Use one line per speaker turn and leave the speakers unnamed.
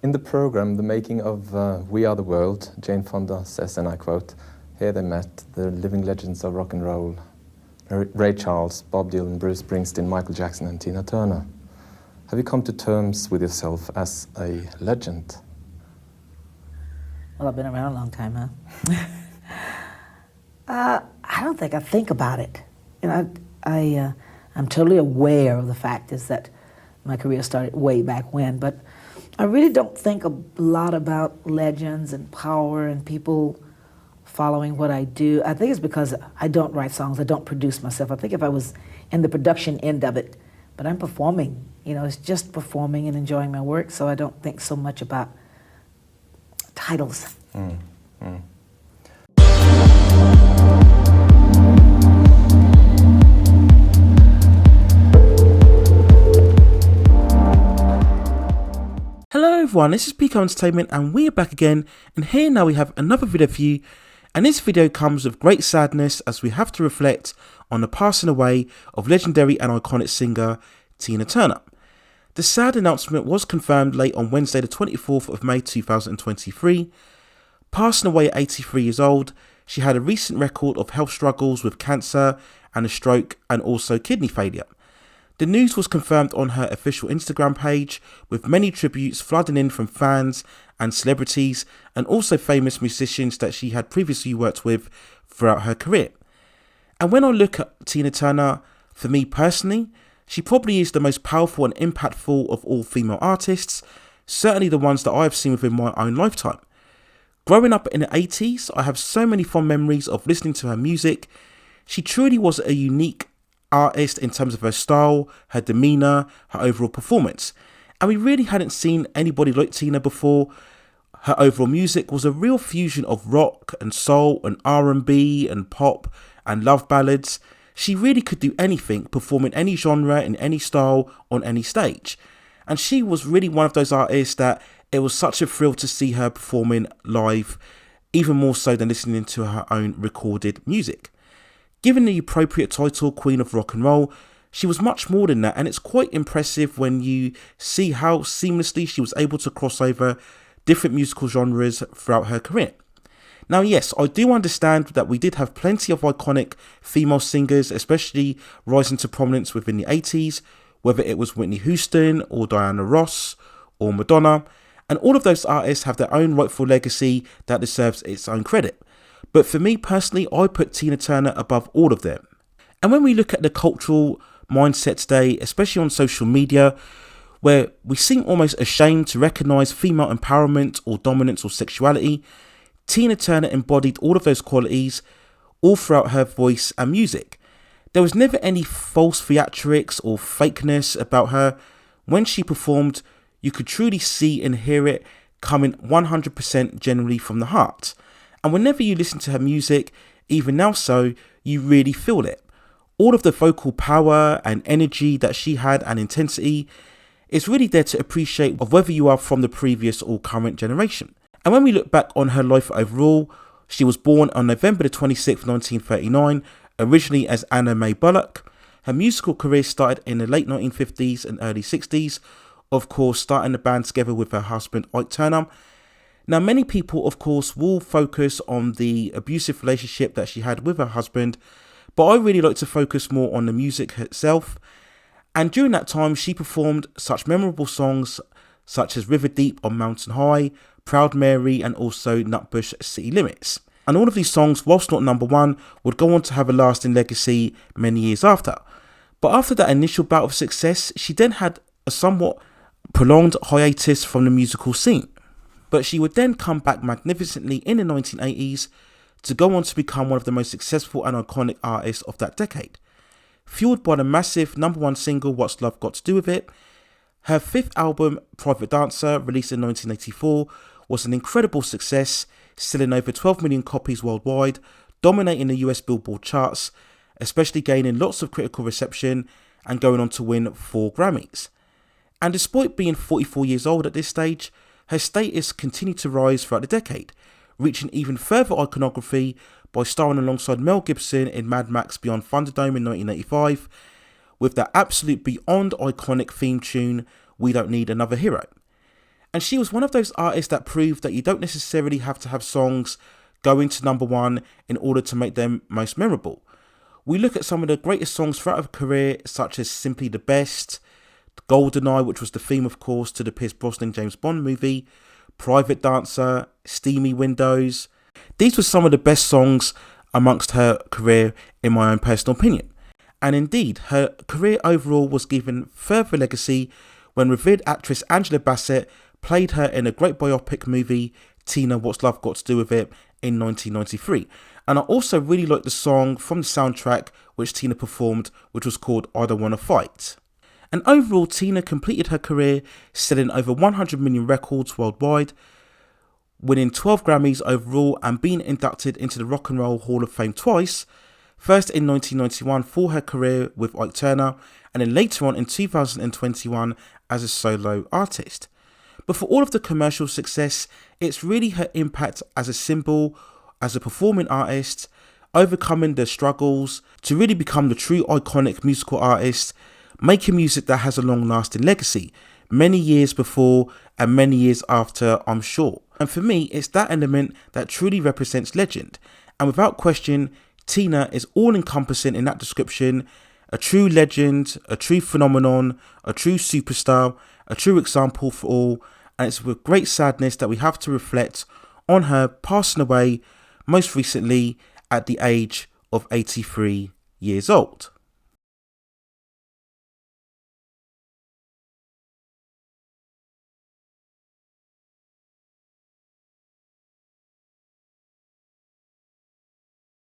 In the program, the making of We Are the World, Jane Fonda says, and I quote, "Here they met the living legends of rock and roll, Ray Charles, Bob Dylan, Bruce Springsteen, Michael Jackson and Tina Turner. Have you come to terms with yourself as a legend?"
Well, I've been around a long time, huh? I don't think I think about it. You know, I'm totally aware of the fact is that my career started way back when, but I really don't think a lot about legends and power and people following what I do. I think it's because I don't write songs, I don't produce myself. I think if I was in the production end of it, but I'm performing, you know, it's just performing and enjoying my work, so I don't think so much about titles.
Hello everyone, this is Pico Entertainment and we are back again, and here now we have another video for you, and this video comes with great sadness as we have to reflect on the passing away of legendary and iconic singer Tina Turner. The sad announcement was confirmed late on Wednesday the 24th of May 2023. Passing away at 83 years old, she had a recent record of health struggles with cancer and a stroke and also kidney failure. The news was confirmed on her official Instagram page, with many tributes flooding in from fans and celebrities and also famous musicians that she had previously worked with throughout her career. And when I look at Tina Turner, for me personally, she probably is the most powerful and impactful of all female artists, certainly the ones that I have seen within my own lifetime. Growing up in the 80s, I have so many fond memories of listening to her music. She truly was a unique artist in terms of her style, her demeanour, her overall performance. And we really hadn't seen anybody like Tina before. Her overall music was a real fusion of rock and soul and R&B and pop and love ballads. She really could do anything, perform in any genre, in any style, on any stage. And she was really one of those artists that it was such a thrill to see her performing live, even more so than listening to her own recorded music. Given the appropriate title, Queen of Rock and Roll, she was much more than that, and it's quite impressive when you see how seamlessly she was able to cross over different musical genres throughout her career. Now, yes, I do understand that we did have plenty of iconic female singers, especially rising to prominence within the 80s, whether it was Whitney Houston or Diana Ross or Madonna, and all of those artists have their own rightful legacy that deserves its own credit. But for me personally, I put Tina Turner above all of them. And when we look at the cultural mindset today, especially on social media, where we seem almost ashamed to recognise female empowerment or dominance or sexuality, Tina Turner embodied all of those qualities all throughout her voice and music. There was never any false theatrics or fakeness about her. When she performed, you could truly see and hear it coming 100% genuinely from the heart. And whenever you listen to her music, even now so, you really feel it. All of the vocal power and energy that she had and intensity is really there to appreciate of whether you are from the previous or current generation. And when we look back on her life overall, she was born on November the 26th, 1939, originally as Anne Bae Mullock. Her musical career started in the late 1950s and early 60s, of course starting the band together with her husband Ike Turner. Now, many people, of course, will focus on the abusive relationship that she had with her husband, but I really like to focus more on the music itself. And during that time, she performed such memorable songs such as River Deep on Mountain High, Proud Mary, and also Nutbush City Limits. And all of these songs, whilst not number one, would go on to have a lasting legacy many years after. But after that initial bout of success, she then had a somewhat prolonged hiatus from the musical scene. But she would then come back magnificently in the 1980s to go on to become one of the most successful and iconic artists of that decade. Fueled by the massive number one single, What's Love Got to Do With It, her fifth album, Private Dancer, released in 1984, was an incredible success, selling over 12 million copies worldwide, dominating the US Billboard charts, especially gaining lots of critical reception and going on to win 4 Grammys. And despite being 44 years old at this stage, her status continued to rise throughout the decade, reaching even further iconography by starring alongside Mel Gibson in Mad Max Beyond Thunderdome in 1985, with the absolute beyond iconic theme tune, We Don't Need Another Hero. And she was one of those artists that proved that you don't necessarily have to have songs going to #1 in order to make them most memorable. We look at some of the greatest songs throughout her career, such as Simply the Best, GoldenEye, which was the theme, of course, to the Pierce Brosnan James Bond movie, Private Dancer, Steamy Windows. These were some of the best songs amongst her career, in my own personal opinion. And indeed, her career overall was given further legacy when revered actress Angela Bassett played her in a great biopic movie, Tina, What's Love Got to Do With It, in 1993. And I also really liked the song from the soundtrack which Tina performed, which was called I Don't Wanna Fight. And overall, Tina completed her career selling over 100 million records worldwide, winning 12 Grammys overall and being inducted into the Rock and Roll Hall of Fame twice, first in 1991 for her career with Ike Turner, and then later on in 2021 as a solo artist. But for all of the commercial success, it's really her impact as a symbol, as a performing artist, overcoming the struggles to really become the true iconic musical artist, making music that has a long-lasting legacy, many years before and many years after, I'm sure. And for me, it's that element that truly represents legend. And without question, Tina is all-encompassing in that description, a true legend, a true phenomenon, a true superstar, a true example for all. And it's with great sadness that we have to reflect on her passing away most recently at the age of 83 years old.